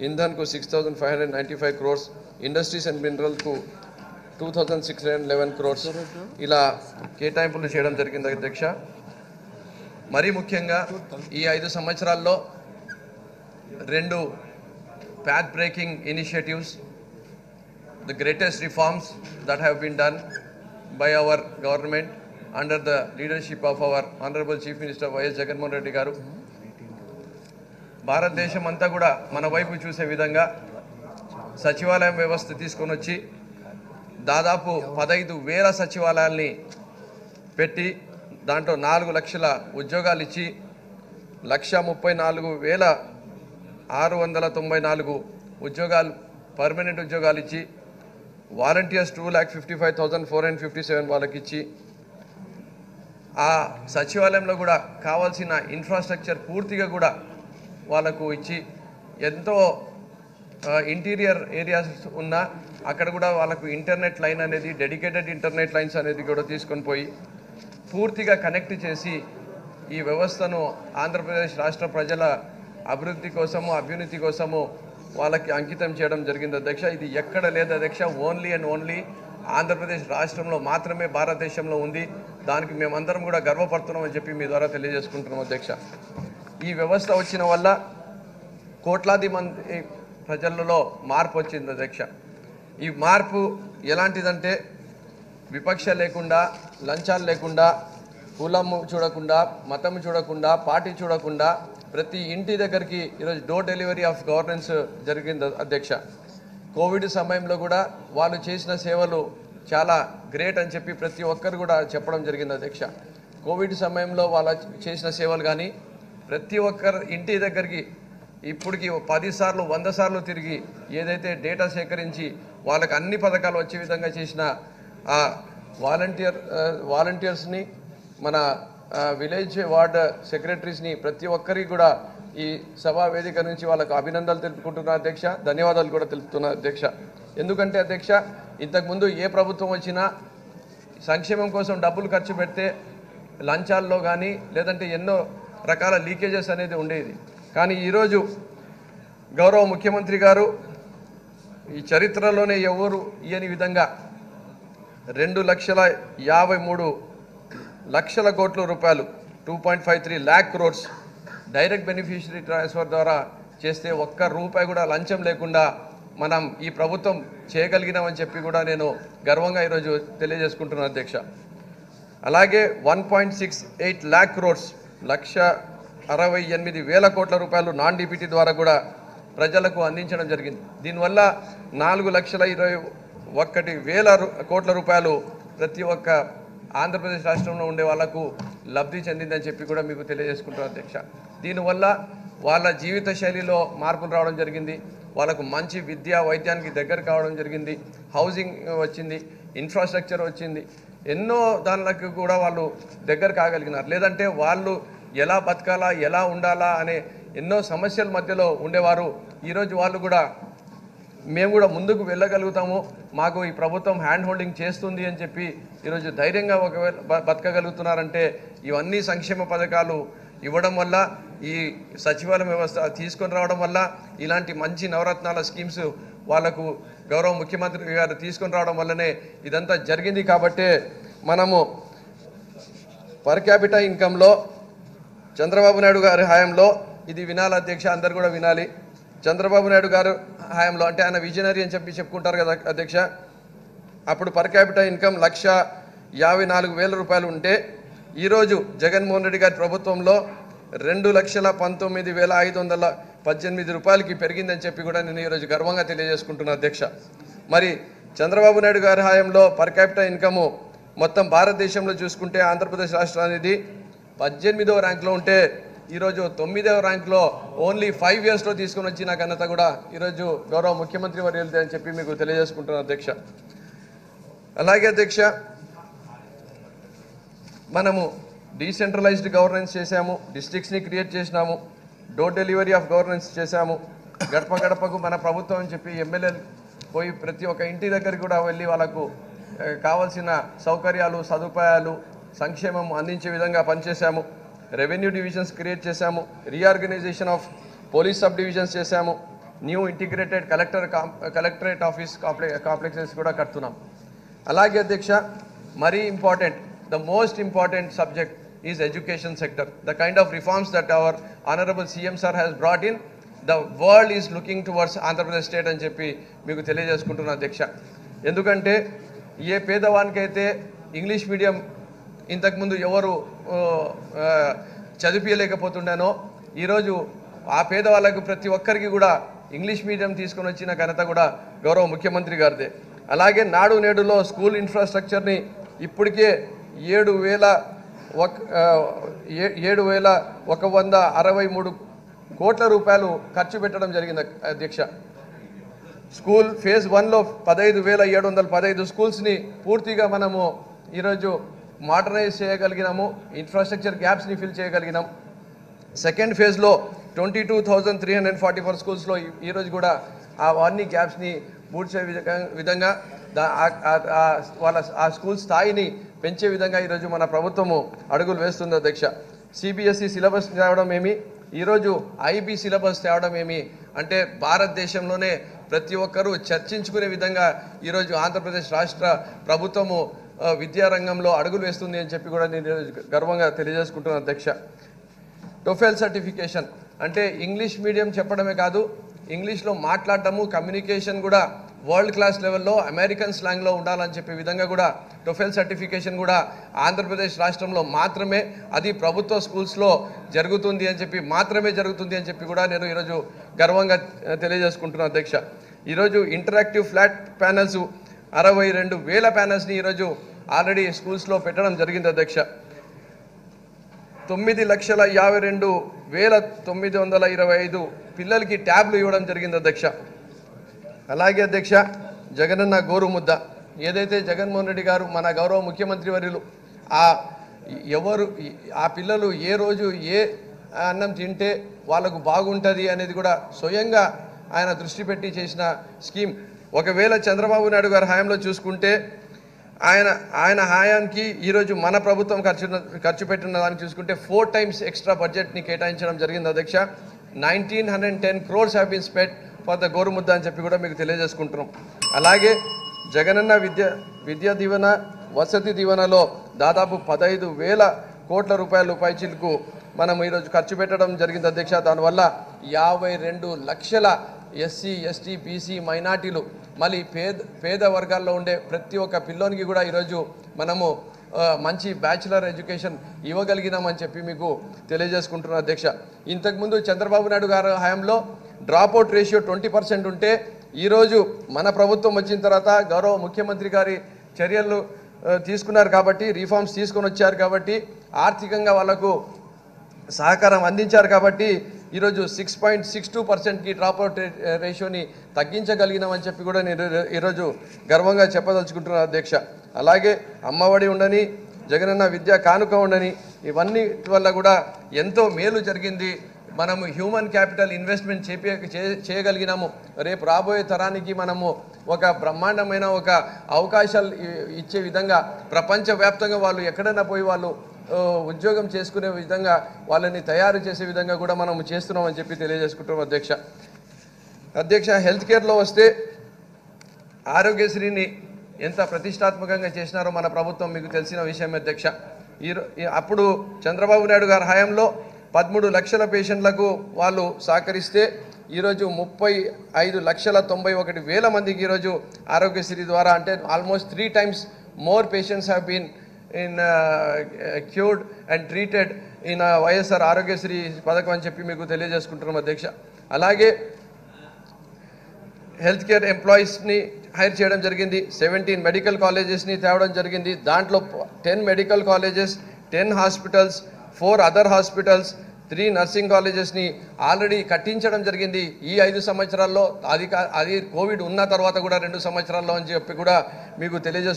ఇంధన్కు 6,595 crores, industries and మినరల్కు 2,611 crores ఇలా కేటాయింపులు చేయడం జరిగింది అధ్యక్ష. మరీ ముఖ్యంగా ఈ 5 సంవత్సరాల్లో 2 path breaking initiatives, the greatest reforms that have been done by our government under the leadership of our Honorable Chief Minister Y.S. Jagannath Reddy garu. భారతదేశం అంతా కూడా మన వైపు చూసే విధంగా సచివాలయం వ్యవస్థ తీసుకొని వచ్చి దాదాపు 15,000 సచివాలయాల్ని పెట్టి దాంట్లో 4 లక్షల ఉద్యోగాలు ఇచ్చి 134,694 ఉద్యోగాలు పర్మనెంట్ ఉద్యోగాలు ఇచ్చి వాలంటీర్స్ 2,55,457 వాళ్ళకి ఇచ్చి ఆ సచివాలయంలో కూడా కావాల్సిన ఇన్ఫ్రాస్ట్రక్చర్ పూర్తిగా కూడా వాళ్ళకు ఇచ్చి ఎంతో ఇంటీరియర్ ఏరియాస్ ఉన్న అక్కడ కూడా వాళ్ళకు ఇంటర్నెట్ లైన్ అనేది డెడికేటెడ్ ఇంటర్నెట్ లైన్స్ అనేది కూడా తీసుకొని పోయి పూర్తిగా కనెక్ట్ చేసి ఈ వ్యవస్థను ఆంధ్రప్రదేశ్ రాష్ట్ర ప్రజల అభివృద్ధి కోసము అభ్యున్నతి కోసము వాళ్ళకి అంకితం చేయడం జరిగింది అధ్యక్ష. ఇది ఎక్కడ లేదు అధ్యక్ష, ఓన్లీ అండ్ ఓన్లీ ఆంధ్రప్రదేశ్ రాష్ట్రంలో మాత్రమే భారతదేశంలో ఉంది. దానికి మేమందరం కూడా గర్వపడుతున్నామని చెప్పి మీ ద్వారా తెలియజేసుకుంటున్నాం అధ్యక్ష. ఈ వ్యవస్థ వచ్చిన వల్ల కోట్లాది మంది ప్రజలలో మార్పు వచ్చింది అధ్యక్ష. ఈ మార్పు ఎలాంటిదంటే విపక్ష లేకుండా, లంచాలు లేకుండా, కులము చూడకుండా, మతము చూడకుండా, పార్టీ చూడకుండా ప్రతి ఇంటి దగ్గరికి ఈరోజు డోర్ డెలివరీ ఆఫ్ గవర్నెన్స్ జరిగింది అధ్యక్ష. కోవిడ్ సమయంలో కూడా వాళ్ళు చేసిన సేవలు చాలా గ్రేట్ అని చెప్పి ప్రతి ఒక్కరు కూడా చెప్పడం జరిగింది అధ్యక్ష. కోవిడ్ సమయంలో వాళ్ళ చేసిన సేవలు కానీ ప్రతి ఒక్కరు ఇంటి దగ్గరికి ఇప్పటికి 10 సార్లు 100 సార్లు తిరిగి ఏదైతే డేటా సేకరించి వాళ్ళకి అన్ని పథకాలు వచ్చే విధంగా చేసిన ఆ వాలంటీర్స్ని మన విలేజ్ వార్డ్ సెక్రటరీస్ని ప్రతి ఒక్కరికి కూడా ఈ సభా వేదిక నుంచి వాళ్ళకు అభినందనలు తెలుపుకుంటున్నా అధ్యక్ష, ధన్యవాదాలు కూడా తెలుపుతున్నా అధ్యక్ష. ఎందుకంటే అధ్యక్ష ఇంతకుముందు ఏ ప్రభుత్వం వచ్చినా సంక్షేమం కోసం డబ్బులు ఖర్చు పెడితే లంచాల్లో కానీ లేదంటే ఎన్నో రకాల లీకేజెస్ అనేది ఉండేది. కానీ ఈరోజు గౌరవ ముఖ్యమంత్రి గారు ఈ చరిత్రలోనే ఎవరు ఇయని విధంగా 2,53,00,000 కోట్ల రూపాయలు 2.53 lakh crores direct beneficiary transfer ద్వారా చేస్తే ఒక్క రూపాయి కూడా లంచం లేకుండా మనం ఈ ప్రభుత్వం చేయగలిగినామని చెప్పి కూడా నేను గర్వంగా ఈరోజు తెలియజేసుకుంటున్నాను అధ్యక్ష. అలాగే 1.68 lakh crores 1,68,000 కోట్ల రూపాయలు నాన్ డిపిటీ ద్వారా కూడా ప్రజలకు అందించడం జరిగింది. దీనివల్ల 4,21,000 కోట్ల రూపాయలు ప్రతి ఒక్క ఆంధ్రప్రదేశ్ రాష్ట్రంలో ఉండే వాళ్లకు లబ్ధి చెందిందని చెప్పి కూడా మీకు తెలియజేసుకుంటున్నాను అధ్యక్ష. దీనివల్ల వాళ్ళ జీవిత శైలిలో మార్పులు రావడం జరిగింది, వాళ్ళకు మంచి విద్య వైద్యానికి దగ్గర కావడం జరిగింది, హౌసింగ్ వచ్చింది, ఇన్ఫ్రాస్ట్రక్చర్ వచ్చింది, ఎన్నో దానికి కూడా వాళ్ళు దగ్గర కాగలిగినారు. లేదంటే వాళ్ళు ఎలా బతకాలా ఎలా ఉండాలా అనే ఎన్నో సమస్యల మధ్యలో ఉండేవారు. ఈరోజు వాళ్ళు కూడా మేము కూడా ముందుకు వెళ్ళగలుగుతాము, మాకు ఈ ప్రభుత్వం హ్యాండ్ హోల్డింగ్ చేస్తుంది అని చెప్పి ఈరోజు ధైర్యంగా ఒకవేళ బతకగలుగుతున్నారంటే ఇవన్నీ సంక్షేమ పథకాలు ఇవ్వడం వల్ల, ఈ సచివాలయం వ్యవస్థ తీసుకొని రావడం వల్ల, ఇలాంటి మంచి నవరత్నాల స్కీమ్స్ వాళ్ళకు గౌరవ ముఖ్యమంత్రి గారు తీసుకొని రావడం వల్లనే ఇదంతా జరిగింది. కాబట్టే మనము పర్ క్యాపిటల్ ఇన్కంలో చంద్రబాబు నాయుడు గారి హయాంలో ఇది వినాలి అధ్యక్ష, అందరు కూడా వినాలి. చంద్రబాబు నాయుడు గారు హయాంలో అంటే ఆయన విజనరీ అని చెప్పి చెప్పుకుంటారు కదా అధ్యక్ష, అప్పుడు పర్ క్యాపిటల్ ఇన్కమ్ 1,54,000 రూపాయలు ఉంటే ఈరోజు జగన్మోహన్ రెడ్డి గారి ప్రభుత్వంలో 2,19,518 రూపాయలకి పెరిగిందని చెప్పి కూడా నేను ఈరోజు గర్వంగా తెలియజేసుకుంటున్నాను అధ్యక్ష. మరి చంద్రబాబు నాయుడు గారి హయాంలో పర్ క్యాపిటల్ ఇన్కమ్ మొత్తం భారతదేశంలో చూసుకుంటే ఆంధ్రప్రదేశ్ రాష్ట్రం అనేది 18వ ర్యాంక్లో ఉంటే ఈరోజు 9వ ర్యాంక్లో ఓన్లీ 5 yearsలో తీసుకొని వచ్చిన ఘనత కూడా ఈరోజు గౌరవ ముఖ్యమంత్రి వర్యులదే అని చెప్పి మీకు తెలియజేసుకుంటున్నాను అధ్యక్ష. అలాగే అధ్యక్ష మనము డీసెంట్రలైజ్డ్ గవర్నెన్స్ చేశాము, డిస్ట్రిక్ట్స్ని క్రియేట్ చేసినాము, డోర్ డెలివరీ ఆఫ్ గవర్నెన్స్ చేశాము, గడప గడపకు మన ప్రభుత్వం అని చెప్పి ఎమ్మెల్యేలు పోయి ప్రతి ఒక్క ఇంటి దగ్గరికి కూడా వెళ్ళి వాళ్ళకు కావాల్సిన సౌకర్యాలు సదుపాయాలు సంక్షేమం అందించే విధంగా పనిచేశాము. రెవెన్యూ డివిజన్స్ క్రియేట్ చేశాము, reorganization of police sub divisions చేశాము, new integrated collectorate office complexes కూడా కడుతున్నాం. అలాగే అధ్యక్ష, మరీ important, the most important subject is education sector. The kind of reforms that our honourable CM sir has brought in, the world is looking towards Andhra Pradesh state అని చెప్పి మీకు తెలియజేసుకుంటున్నాను అధ్యక్ష. ఎందుకంటే ఏ పేదవానికైతే ఇంగ్లీష్ మీడియం ఇంతకుముందు ఎవరు చదివించలేకపోతుండేనో, ఈరోజు ఆ పేదవాళ్ళకు ప్రతి ఒక్కరికి కూడా ఇంగ్లీష్ మీడియం తీసుకొని వచ్చిన ఘనత కూడా గౌరవ ముఖ్యమంత్రి గారిదే. అలాగే నాడు నేడులో స్కూల్ ఇన్ఫ్రాస్ట్రక్చర్ని ఇప్పటికే 7,163 కోట్ల రూపాయలు ఖర్చు పెట్టడం జరిగింది అధ్యక్ష. స్కూల్ ఫేజ్ 1లో 15,715 స్కూల్స్ని పూర్తిగా మనము ఈరోజు మోడర్నైజ్ చేయగలిగినాము, ఇన్ఫ్రాస్ట్రక్చర్ గ్యాప్స్ని ఫిల్ చేయగలిగినాం. సెకండ్ ఫేజ్లో 22,344 స్కూల్స్లో ఈరోజు కూడా అవన్నీ గ్యాప్స్ని పూడ్చే విధంగా ఆ స్కూల్ స్థాయిని పెంచే విధంగా ఈరోజు మన ప్రభుత్వము అడుగులు వేస్తుంది అధ్యక్ష. సిబిఎస్ఈ సిలబస్ తేవడం ఏమి, ఈరోజు ఐబీ సిలబస్ తేవడం ఏమి అంటే భారతదేశంలోనే ప్రతి ఒక్కరూ చర్చించుకునే విధంగా ఈరోజు ఆంధ్రప్రదేశ్ రాష్ట్ర ప్రభుత్వము విద్యారంగంలో అడుగులు వేస్తుంది అని చెప్పి కూడా నేను గర్వంగా తెలియజేసుకుంటున్నాను అధ్యక్ష. టోఫెల్ సర్టిఫికేషన్ అంటే ఇంగ్లీష్ మీడియం చెప్పడమే కాదు, ఇంగ్లీష్లో మాట్లాడటము, కమ్యూనికేషన్ కూడా వరల్డ్ క్లాస్ లెవెల్లో అమెరికన్ స్లాంగ్లో ఉండాలని చెప్పే విధంగా కూడా టోఫెల్ సర్టిఫికేషన్ కూడా ఆంధ్రప్రదేశ్ రాష్ట్రంలో మాత్రమే, అది ప్రభుత్వ స్కూల్స్లో జరుగుతుంది అని చెప్పి కూడా నేను ఈరోజు గర్వంగా తెలియజేసుకుంటున్నాను అధ్యక్ష. ఈరోజు ఇంటరాక్టివ్ ఫ్లాట్ ప్యానల్స్ 62,000 ప్యానల్స్ని ఈరోజు ఆల్రెడీ స్కూల్స్లో పెట్టడం జరిగింది అధ్యక్ష. 9,52,925 పిల్లలకి ట్యాబ్లు ఇవ్వడం జరిగింది అధ్యక్ష. అలాగే అధ్యక్ష, జగనన్న గోరు ముద్ద ఏదైతే జగన్మోహన్ రెడ్డి గారు మన గౌరవ ముఖ్యమంత్రి వర్యులు ఆ పిల్లలు ఏ రోజు ఏ అన్నం తింటే వాళ్ళకు బాగుంటుంది అనేది కూడా స్వయంగా ఆయన దృష్టి పెట్టి చేసిన స్కీమ్. ఒకవేళ చంద్రబాబు నాయుడు గారి హయాంలో చూసుకుంటే ఆయన హయాంకి ఈరోజు మన ప్రభుత్వం ఖర్చు పెట్టిన దాన్ని చూసుకుంటే 4 times ఎక్స్ట్రా బడ్జెట్ని కేటాయించడం జరిగింది అధ్యక్ష. 1,910 crores have been spent for the Gorumudda అని చెప్పి కూడా మీకు తెలియజేసుకుంటున్నాం. అలాగే జగనన్న విద్యా దీవెన, వసతి దీవెనలో దాదాపు 15,000 కోట్ల రూపాయల పైచిలకు మనం ఈరోజు ఖర్చు పెట్టడం జరిగింది అధ్యక్ష. దానివల్ల 52 లక్షల ఎస్సీ, ఎస్టీ, బీసీ మైనార్టీలు, మళ్ళీ పేద వర్గాల్లో ఉండే ప్రతి ఒక్క పిల్లోనికి కూడా ఈరోజు మనము మంచి బ్యాచిలర్ ఎడ్యుకేషన్ ఇవ్వగలిగినామని చెప్పి మీకు తెలియజేసుకుంటున్నాను అధ్యక్ష. ఇంతకుముందు చంద్రబాబు నాయుడు గారి హయాంలో డ్రాప్అవుట్ రేషియో 20% ఉంటే ఈరోజు మన ప్రభుత్వం వచ్చిన తర్వాత గౌరవ ముఖ్యమంత్రి గారి చర్యలు తీసుకున్నారు కాబట్టి, రిఫార్మ్స్ తీసుకొని వచ్చారు కాబట్టి, ఆర్థికంగా వాళ్ళకు సహకారం అందించారు కాబట్టి ఈరోజు 6.62%కి డ్రాప్అవుట్ రేషియోని తగ్గించగలిగినామని చెప్పి కూడా నేను ఈరోజు గర్వంగా చెప్పదలుచుకుంటున్నాను అధ్యక్ష. అలాగే అమ్మఒడి ఉండని, జగనన్న విద్యా కానుక ఉండని, ఇవన్నీ వల్ల కూడా ఎంతో మేలు జరిగింది. మనము హ్యూమన్ క్యాపిటల్ ఇన్వెస్ట్మెంట్ చేయగలిగినాము. రేపు రాబోయే తరానికి మనము ఒక బ్రహ్మాండమైన ఒక అవకాశాలు ఇచ్చే విధంగా ప్రపంచవ్యాప్తంగా వాళ్ళు ఎక్కడైనా పోయి వాళ్ళు ఉద్యోగం చేసుకునే విధంగా వాళ్ళని తయారు చేసే విధంగా కూడా మనం చేస్తున్నామని చెప్పి తెలియజేసుకుంటాం అధ్యక్ష. హెల్త్ కేర్లో వస్తే ఆరోగ్యశ్రీని ఎంత ప్రతిష్టాత్మకంగా చేసినారో మన ప్రభుత్వం మీకు తెలిసిన విషయం అధ్యక్ష. అప్పుడు చంద్రబాబు నాయుడు గారి హయాంలో 13 లక్షల పేషెంట్లకు వాళ్ళు సహకరిస్తే ఈరోజు 35,91,000 మందికి ఈరోజు ఆరోగ్యశ్రీ ద్వారా, అంటే almost 3 times more patients have been cured and treated in YSR Aarogyasri పథకం అని చెప్పి మీకు తెలియజేసుకుంటున్నాం అధ్యక్ష. అలాగే హెల్త్ కేర్ ఎంప్లాయీస్ని హైర్ చేయడం జరిగింది. 17 మెడికల్ కాలేజెస్ని తేవడం జరిగింది. దాంట్లో 10 medical colleges, 10 hospitals, 4 other hospitals, 3 nursing కాలేజెస్ని ఆల్రెడీ కట్టించడం జరిగింది ఈ 5 సంవత్సరాల్లో. అది కోవిడ్ ఉన్న తర్వాత కూడా 2 సంవత్సరాల్లో అని చెప్పి కూడా మీకు తెలియజేసుకుంటున్నాం.